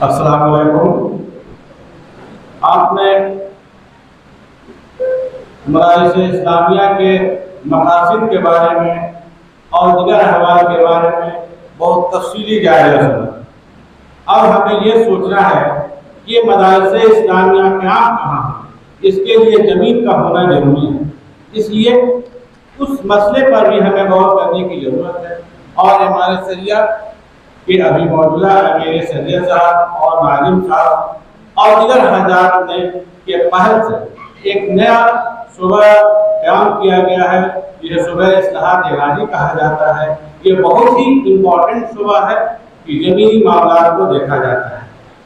अस्सलाम वालेकुम। आपने मदारिस इस्लामिया के मकासद के बारे में और दीगर अहवाल के बारे में बहुत तफसीली जायज़ा सुना। अब हमें ये सोचना है कि ये मदारिस इस्लामिया क़याम कहाँ है, इसके लिए ज़मीन का होना जरूरी है। इसलिए उस मसले पर भी हमें गौर करने की ज़रूरत है। और हमारे सरिया कि अभी मौजूदा मेरे सरिया साहब और नाजिम साहब और दीगर हज़रात ने के पहल से एक नया शुबा क़याम किया गया है, जिसे शुबा इस्लाहात इलाही कहा जाता है। ये बहुत ही इम्पोर्टेंट शुबा है कि ज़मीनी मामलात को देखा जाता है।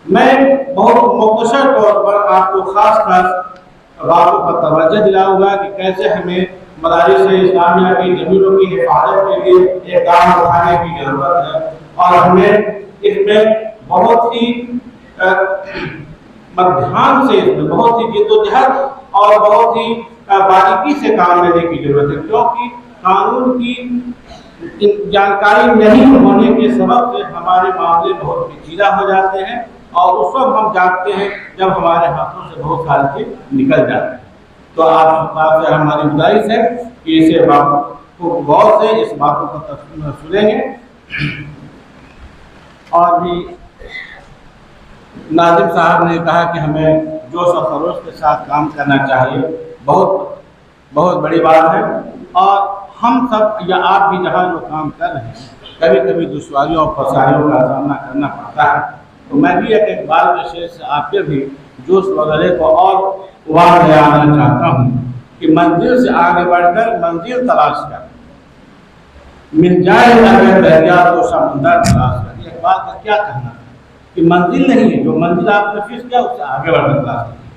मैं बहुत मुख्तसर तौर पर आपको खास बातों पर तवज्जो दिलाऊंगा कि कैसे हमें मदारिस इस्लामिया की ज़मीनों की हिफाजत के लिए एक काम उठाने की ज़रूरत है। और हमें इसमें बहुत ही ध्यान से, इसमें बहुत ही जिद्दोजहद और बहुत ही बारीकी से काम लेने की जरूरत है, क्योंकि कानून की जानकारी नहीं होने के सबब से हमारे मामले बहुत पेचीदा हो जाते हैं और उस वक्त हम जानते हैं जब हमारे हाथों से बहुत सारी चीज निकल जाते हैं। तो आपसे हमारी गुजारिश है कि इसे बात को गौर से इस बातों को सुनेंगे। और भी नाजिम साहब ने कहा कि हमें जोश और खरोश के साथ काम करना चाहिए, बहुत बहुत बड़ी बात है। और हम सब या आप भी जहाँ जो काम कर रहे हैं, कभी कभी दुश्वारियों और परेशानियों का सामना करना पड़ता है। तो मैं भी एक बार विशेष से आपके भी जोश वगैरह को और उबार ले आना चाहता हूँ कि मंजिल से आगे बढ़कर मंजिल तलाश कर, मिल जाए अगर दरिया तो समंदर तलाश कर। एक बात का क्या कहना है कि मंजिल नहीं है, जो मंजिल आपने फिक्स किया उससे आगे बढ़कर तलाश कीजिए।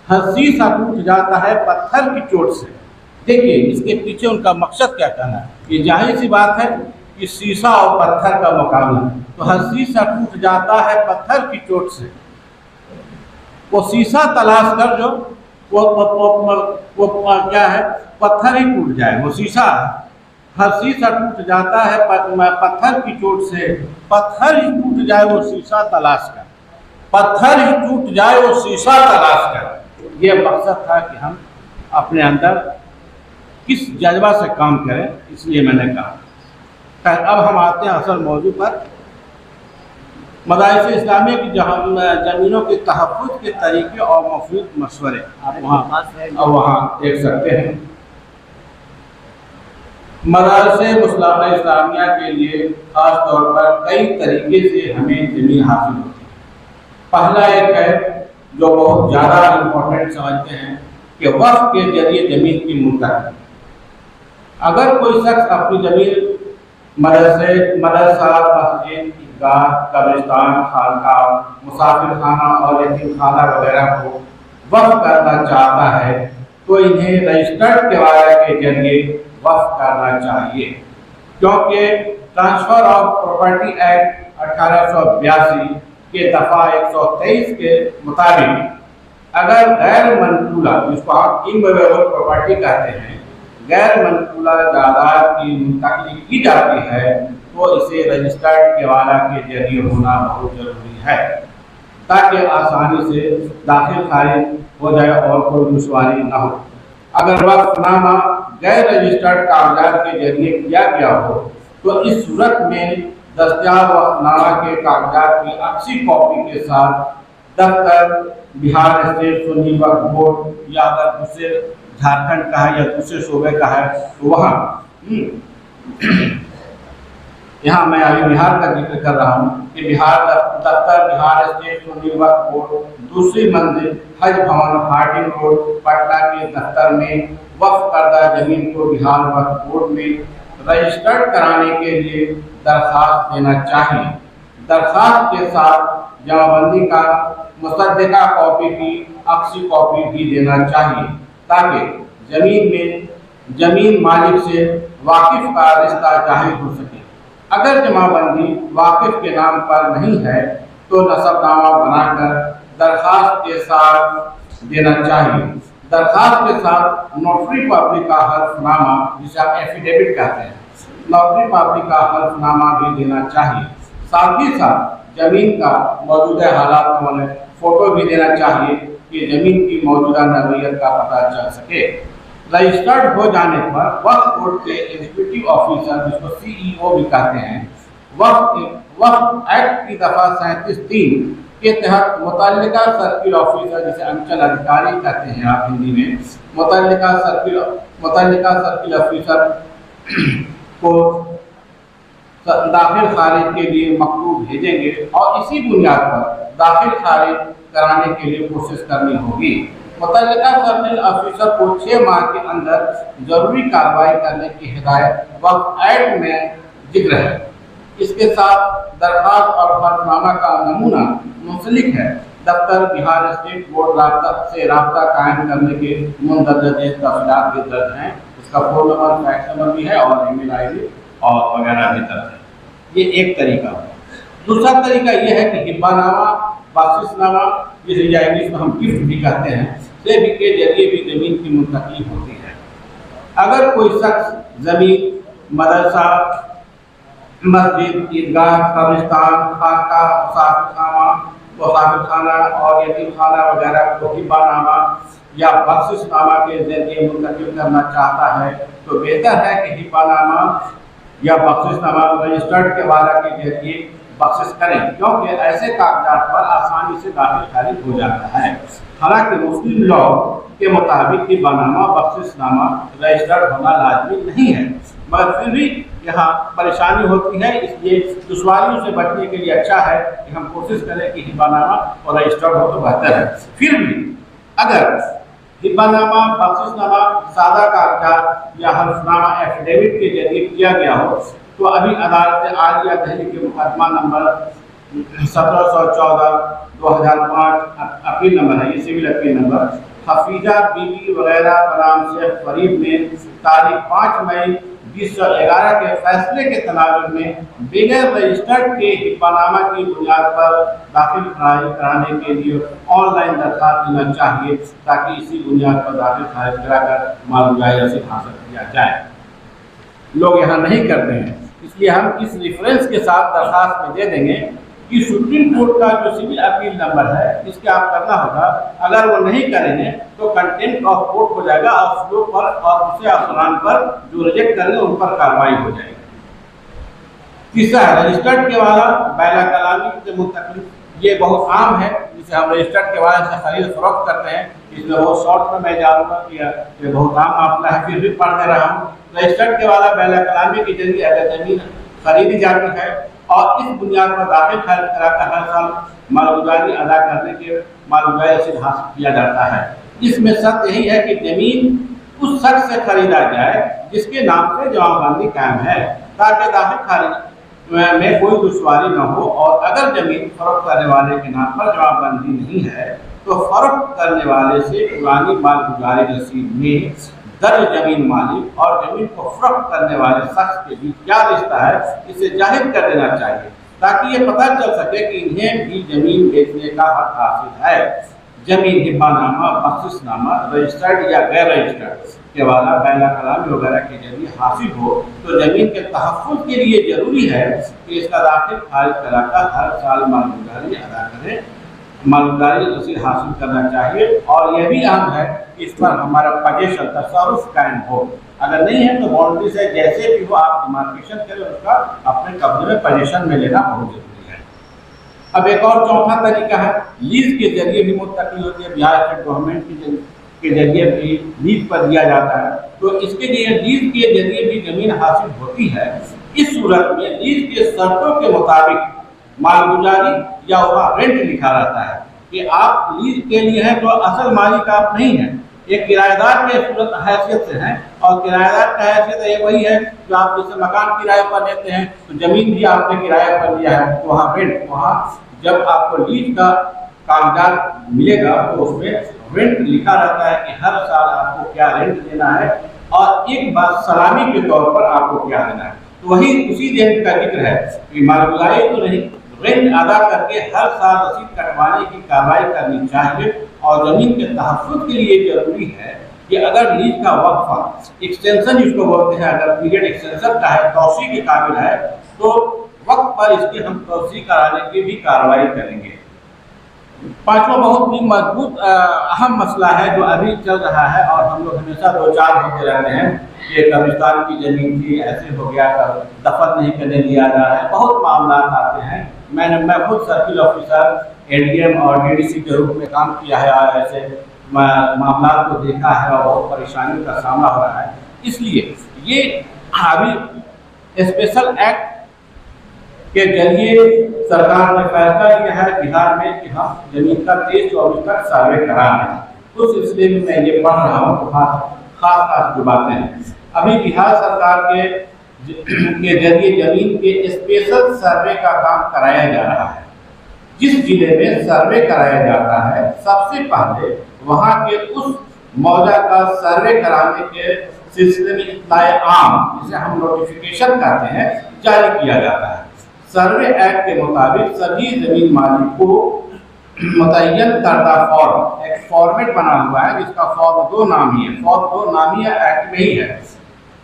हर शीशा टूट जाता है पत्थर की चोट से। देखिए इसके पीछे उनका मकसद क्या कहना है। ये जाहिर सी बात है कि शीशा और पत्थर का मुकाबला, तो हर शीशा टूट जाता है पत्थर की चोट से। वो शीशा तलाश कर जो वो क्या है, पत्थर ही टूट जाए, वो शीशा। हर शीशा टूट जाता है पत्थर की चोट से, पत्थर ही टूट जाए वो शीशा तलाश कर, पत्थर ही टूट जाए वो शीशा तलाश कर। ये मकसद था कि हम अपने अंदर किस जज्बा से काम करें, इसलिए मैंने कहा। खैर अब हम आते हैं असल मौजू पर। मदारिस इस्लामिया की ज़मीनों के तहफ़्फ़ुज़ के तरीके और मुफ़ीद मशवरे आप वहाँ देख सकते हैं। मदारिस इस्लामिया के लिए ख़ास तौर पर कई तरीके से हमें ज़मीन हासिल होती है। पहला एक है जो बहुत ज़्यादा इम्पोर्टेंट समझते हैं कि वक़्फ़ के जरिए ज़मीन की मुल्कियत। अगर कोई शख्स अपनी ज़मीन मदरसा, मस्जिद, ईदगाह, कब्रिस्तान, खानकाह, मुसाफिर खाना और यतीम खाना वगैरह को वक़्फ़ करना चाहता है तो इन्हें रजिस्टर्ड किराए के जरिए वक़्फ़ करना चाहिए, क्योंकि ट्रांसफ़र ऑफ प्रॉपर्टी एक्ट 1882 के दफ़ा 123 के मुताबिक अगर गैर मनकूला, जिसको आप इमूवेबल प्रॉपर्टी कहते हैं, गैर मनकूला जायदाद की मुंतकिली की जाती है तो इसे रजिस्टर्ड केवाला के जरिए होना बहुत ज़रूरी है, ताकि आसानी से दाखिल खारिज हो जाए और कोई दुश्वारी ना हो। अगर वक़्फ़नामा गैर रजिस्टर्ड कागजात के जरिए किया गया हो तो इस सूरत में दस्तयाब वक़्फ़नामा के कागजात की अक्सी कॉपी के साथ दफ्तर बिहार स्टेट सुन्नी वक्फ बोर्ड, या अगर दूसरे झारखंड का है या दूसरे सूबे का है तो वहाँ यहाँ मैं अभी बिहार का जिक्र कर रहा हूँ कि बिहार दफ्तर बिहार स्टेट सुन्नी वक्फ बोर्ड, दूसरी मंजिल हज भवन, हार्डिंग रोड, पटना के दफ्तर में वक्फ करदा जमीन को बिहार वक्फ बोर्ड में रजिस्टर्ड कराने के लिए दरख्वास्त देना चाहिए। दरख्वास्त के साथ जमाबंदी का मुसद्दिका कॉपी की अक्सी कॉपी भी देना चाहिए, ताकि जमीन मालिक से वाकिफ का रिश्ता जाहिर हो सके। अगर जमाबंदी वाकिफ के नाम पर नहीं है तो नसबनामा बनाकर दरख्वास्त के साथ देना चाहिए। दरख्वास्त के साथ नोटरी पब्लिक का हल्फनामा, जिसे आप एफिडेविट कहते हैं, नोटरी पब्लिक का हल्फनामा भी देना चाहिए। साथ ही साथ जमीन का मौजूदा हालात का मतलब फोटो भी देना चाहिए कि जमीन की मौजूदा नौइयत का पता चल सके। रजिस्टर्ड हो जाने पर वक्फ बोर्ड के एग्जीक्यूटिव ऑफिसर, जिसको CEO भी कहते हैं, वक्फ एक्ट की दफा 37(3) के तहत मुतल्लिका सर्किल ऑफिसर, जिसे अंचल अधिकारी कहते हैं आप हिंदी में, मुतल्लिका सर्किल ऑफिसर को दाखिल खारिज के लिए मकतूब भेजेंगे और इसी बुनियाद पर दाखिल खारिज कराने के लिए कोशिश करनी होगी। मुतल्लिका सर्किल ऑफिसर को 6 माह के अंदर जरूरी कार्रवाई करने की हिदायत वक्फ एक्ट में जिक्र है। इसके साथ दरखास्त और फर्जनामा का नमूना मुंसलिक है दफ्तर बिहार स्टेट बोर्ड से राब्ता कायम करने के मुंदरजे तफसीलात भी दर्ज हैं। इसका फोन नंबर, फैक्स नंबर भी है और ईमेल ID और वगैरह भी दर्ज है। ये एक तरीका है। दूसरा तरीका यह है कि हिब्बानामा, बख्शिशनामा, जिसे इंग्लिश में हम गिफ्ट भी कहते हैं, से भी के जरिए भी जमीन की मुंतकली होती है। अगर कोई शख्स जमीन, मदरसा, मस्जिद, ईदगाह, कब्रिस्तान, खानका, मुसाफिरखाना और यतीमखाना वगैरह को हिब्बानामा या बख्शिशनामा के जरिए मुंतकिल करना चाहता है तो बेहतर है कि हिब्बानामा या बख्शिशनामा रजिस्टर्ड केवाला के जरिए बख्शिश करें, क्योंकि ऐसे कागजात पर आसानी से दाखिल खारिज हो जाता है। हालांकि मुस्लिम लॉ के मुताबिक हिब्बानामा, बख्शिशनामा रजिस्टर्ड होना लाजमी नहीं है, मगर फिर भी यहाँ परेशानी होती है, इसलिए दुश्वारियों से बचने के लिए अच्छा है कि हम कोशिश करें कि हिब्बानामा और रजिस्टर्ड हो तो बेहतर है। फिर भी अगर हिब्बानामा, बख्शिशनामा सादा कागजात या हल्फनामा एफिडेविट के जरिए किया गया हो तो अभी अदालत आलिया दिल्ली के मुकदमा नंबर 1714/2005 अपील नंबर है, ये सिविल अपील नंबर, हफीजा बीबी वगैरह बनाम शेख फरीद ने तारीख 5 मई 2011 के फैसले के तनाजुर में बगैर रजिस्टर्ड के हिब्बानामा की बुनियाद पर दाखिल खारिज कराने के लिए ऑनलाइन दरखास्त देना चाहिए, ताकि इसी बुनियाद पर दाखिल खारिज कराकर मालूमात रसीद हासिल किया जाए। लोग यहाँ नहीं करते हैं, इसलिए हम इस रेफरेंस के साथ दरखास्त में दे देंगे कि सुप्रीम कोर्ट का जो सिविल अपील नंबर है, इसके आप करना होगा। अगर वो नहीं करेंगे तो कंटेम्प्ट ऑफ कोर्ट हो जाएगा और फ्लो पर और उसे अफसरान पर जो रिजेक्ट करेंगे उन पर कार्रवाई हो जाएगी। तीसरा है रजिस्टर्ड केवाला बैला कलामी से मुंतकिल। ये बहुत आम है, जिसे हम रजिस्टर्ड केवाला से खरीद फरोख्त करते हैं। इसमें बहुत शॉर्ट में मैं जानूंगा कि ये बहुत आम मामला है, फिर भी पढ़ दे रहा हूँ। रजिस्टर्ड केवाला बैला कलामी के जरिए अगर जमीन खरीदी जाती है और इस बुनियाद पर दाखिल खारिज कराकर हर साल मालगुजारी अदा करने के मालगुजारी रसीद हासिल किया जाता है। इसमें शर्त यही है कि जमीन उस शख्स से खरीदा जाए जिसके नाम से जमाबंदी कायम है, ताकि दाखिल खारिज में कोई दुश्वारी न हो। और अगर जमीन फरोख्त करने वाले के नाम पर जमाबंदी नहीं है तो फरोख्त करने वाले से पुरानी मालगुजारी रसीद में दर्ज जमीन मालिक और जमीन को फरोख्त करने वाले शख्स के बीच क्या रिश्ता है, इसे जाहिर कर देना चाहिए, ताकि ये पता चल सके कि इन्हें भी जमीन बेचने का हक हासिल है। जमीन हिब्बानामा, बख्शिशनामा रजिस्टर्ड या गैर रजिस्टर्ड केवाला, बैला कलामी वगैरह के जरिए हासिल हो तो जमीन के तहफ़्फ़ुज़ के लिए जरूरी है कि इसका दाखिल खारिज कराकर हर साल मालगुजारी अदा करें, मालगुजारी रसीद हासिल करना चाहिए। और यह भी अहम है कि इस पर हमारा पोजीशन तसर्रुफ कायम हो। अगर नहीं है तो बाउंड्री से जैसे भी हो आप डिमार्केशन करें, उसका अपने कब्जे में पोजीशन में लेना बहुत जरूरी है। अब एक और चौथा तरीका है लीज के जरिए भी मुंतकिल होती है। बिहार स्टेट गवर्नमेंट के जरिए भी लीज पर दिया जाता है, तो इसके लिए लीज के जरिए भी जमीन हासिल होती है। इस सूरत में लीज के शर्तों के मुताबिक मालगुजारी या वहाँ रेंट लिखा रहता है कि आप लीज के लिए हैं, तो असल मालिक आप नहीं हैं, एक किराएदार के सूरत हैसियत से हैं। और किराएदार का हैसियत वही है जो आप जैसे मकान किराए पर लेते हैं, तो जमीन भी आपने किराए पर लिया है, तो वहाँ रेंट, वहाँ जब आपको लीज का कागजात मिलेगा तो उसमें रेंट लिखा रहता है कि हर साल आपको क्या रेंट देना है और एक बार सलामी के तौर पर आपको क्या देना है। तो वही उसी रेंट का जिक्र है कि मालगुजारी तो नहीं, रेंट अदा करके हर साल रसीद कटवाने की कार्रवाई करनी चाहिए। और जमीन के तहफ़्फ़ुज़ के लिए जरूरी है कि अगर लीज का वक्फा एक्सटेंशन जिसको बोलते हैं, अगर पीरियड एक्सटेंशन का है, तौसी के काबिल है, तो वक्त पर इसकी हम तौसीह कराने की भी कार्रवाई करेंगे। पांचवा बहुत ही मजबूत अहम मसला है जो अभी चल रहा है और हम लोग हमेशा दो चार होते रहते हैं कि कब्रिस्तान की जमीन थी, ऐसे हो गया, दफन नहीं करने दिया जा रहा है, बहुत मामला आते हैं। मैं खुद सर्किल ऑफिसर एडीएम और डीडीसी के रूप में काम किया है और ऐसे मामला को देखा है और बहुत परेशानियों का सामना हो रहा है। इसलिए ये अभी स्पेशल एक्ट के जरिए सरकार ने फैसला लिया है बिहार में कि हम जमीन का 23-24 तक सर्वे करा लें। उस सिलसिले में मैं ये पढ़ रहा हूँ, खास जो बातें हैं अभी बिहार सरकार के जरिए जमीन के स्पेशल सर्वे का काम कराया जा रहा है। जिस जिले में सर्वे कराया जाता है सबसे पहले वहाँ के उस मौजा का सर्वे कराने के सिलसिले में इत्तलाए आम, जिसे हम नोटिफिकेशन कहते हैं, जारी किया जाता है। सर्वे एक्ट के मुताबिक सभी जमीन मालिक को मुतय्यन करदा फॉर्म, एक फॉर्मेट बना हुआ है जिसका फॉर्म 2 नामी है। फॉर्म 2 नामी एक्ट में ही है।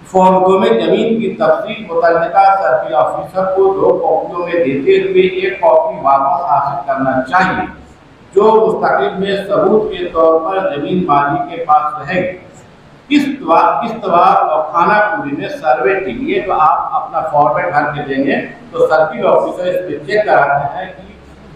फॉर्म 2 में जमीन की तफसील मुतल्लिका सर्किल ऑफिसर को 2 कॉपियों में देते हुए 1 कॉपी वापस हासिल करना चाहिए, जो मुस्तकिल में सबूत के तौर पर जमीन मालिक के पास रहेगी। किश्तवाड़ और खानापुरी में सर्वे के लिए जो आप अपना फॉर्मेट भर के देंगे तो सर्किल ऑफिसर इस पर चेक कराते हैं कि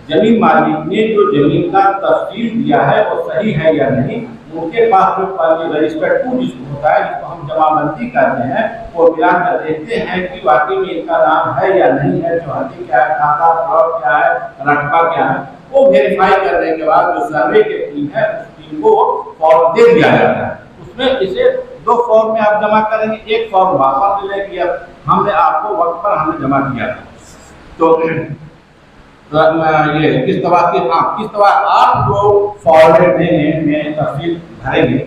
जमीन मालिक ने जो जमीन का तफसील दिया है वो सही है या नहीं। उनके पास जो रजिस्टर्ड टू जिसको होता है, जिसको हम जमाबंदी करते हैं, वो मिला कर देखते हैं कि वाकई में इनका नाम है या नहीं है, चौहदी क्या है, खाता प्लॉट क्या है, रकबा क्या है, वो वेरीफाई करने के बाद जो सर्वे की टीम है उस टीम को फॉर्म दे दिया जाता है। उसमें इसे 2 फॉर्म में आप जमा करेंगे, 1 फॉर्म वापस ले लेंगे, अब हमने आपको वक्त पर हमने जमा किया था। तो ये किस्तवाड़ आप जो फॉर्मेट देंगे में तफसील भरेंगे,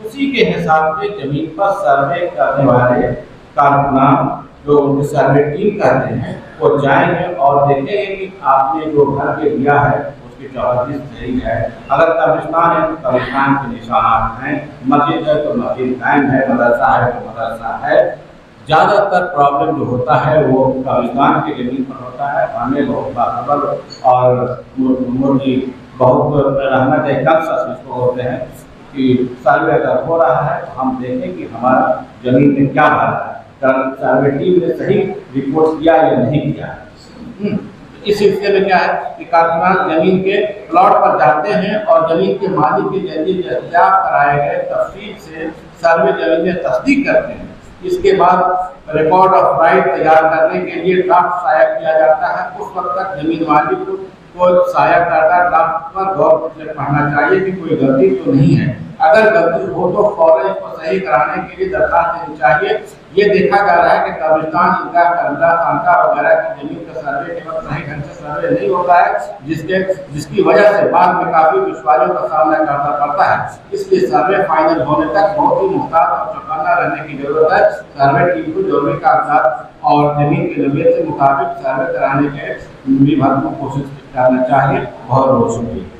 उसी के हिसाब से जमीन पर सर्वे करने वाले कारकुनान जो उनकी सर्वे टीम करते हैं वो जाएंगे और देखेंगे कि आपने जो घर पे दिया है उसकी चौहदी सही है। अगर कब्रिस्तान है तो कब्रिस्तान के निशानात हैं, मस्जिद है तो मस्जिद कायम है, मदरसा है तो मदरसा है। ज़्यादातर प्रॉब्लम जो होता है वो कब्रिस्तान की जमीन पर होता है। हमें बहुत बाखबर और मुर्गी बहुत रहना चाहिए, कंसस इसको होते हैं कि सर्वे अगर हो रहा है तो हम देखें कि हमारा जमीन में क्या भरा है, सर्वे टीम ने सही रिपोर्ट किया या नहीं किया। इस सिलसिले में क्या है कि कारकुनान जमीन के प्लॉट पर जाते हैं और जमीन के मालिक के जरिए दस्तयाब कराए गए तफसील से सर्वे जमीन में तस्दीक करते हैं। इसके बाद रिकॉर्ड ऑफ राइट तैयार करने के लिए ड्राफ्ट शाया किया जाता है। उस वक्त तक जमीन मालिक को शाया करता ड्राफ्ट पर गौर से पढ़ना चाहिए कि कोई गलती तो नहीं है। अगर गलती हो तो फौरन इसको सही कराने के लिए दरखास्त देनी चाहिए। ये देखा जा रहा है कि कब्रिस्तान, ईदगाह, कब्रिस्तान, खानका वगैरह की जमीन का सर्वे के वक्त सही ढंग से सर्वे नहीं होता है, जिसकी वजह से बाद में काफी दुश्वारियों का सामना करना पड़ता है। इसलिए सर्वे फाइनल होने तक बहुत ही मुहतात और चौकन्ना रहने की जरूरत है। सर्वे टीम को जरूरी कागजात और जमीन के नवीयत के मुताबिक सर्वे कराने के भी भरपूर कोशिश करना चाहिए। बहुत बहुत शुक्रिया।